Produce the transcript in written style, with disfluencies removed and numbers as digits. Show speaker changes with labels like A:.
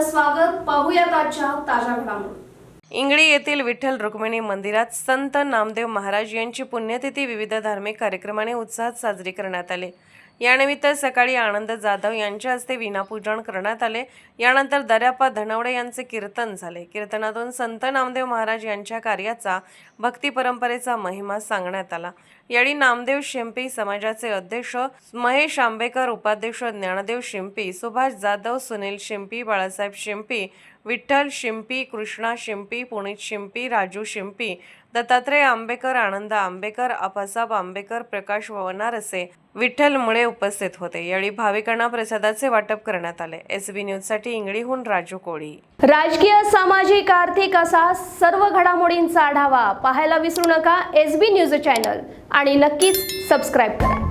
A: आपलं स्वागत. पाहूयात आजच्या ताज्या घडामोडी.
B: इंगळी येथील विठ्ठल रुक्मिणी मंदिरात संत नामदेव महाराज यांची पुण्यतिथी विविध धार्मिक कार्यक्रमाने उत्साहात साजरी करण्यात आली. यानिमित्त सकाळी आनंद जाधव यांच्या हस्ते विनापूजन करण्यात आले. यानंतर दर्याप्पा धनवडे यांचे कीर्तन झाले. कीर्तनातून संत नामदेव महाराज यांच्या कार्याचा, भक्ती परंपरेचा महिमा सांगण्यात आला. यावेळी नामदेव शिंपी समाजाचे अध्यक्ष महेश आंबेकर, उपाध्यक्ष ज्ञानदेव शिंपी, सुभाष जाधव, सुनील शिंपी, बाळासाहेब शिंपी, विठ्ठल शिंपी, कृष्णा शिंपी, पुनीत शिंपी, राजू शिंपी, दत्तात्रय आंबेकर, आनंद आंबेकर, आप्पासाहेब आंबेकर, प्रकाश वनारसे, विठ्ठल मुळे उपस्थित होते. यावेळी भाविकांना प्रसादाचे वाटप करण्यात आले. SB न्यूजसाठी इंगळीहून राजू कोळी.
A: राजकीय, सामाजिक, आर्थिक असा सर्व घडामोडींचा आढावा पाहायला विसरू नका SB न्यूज चॅनल आणि नक्कीच सबस्क्राईब करा.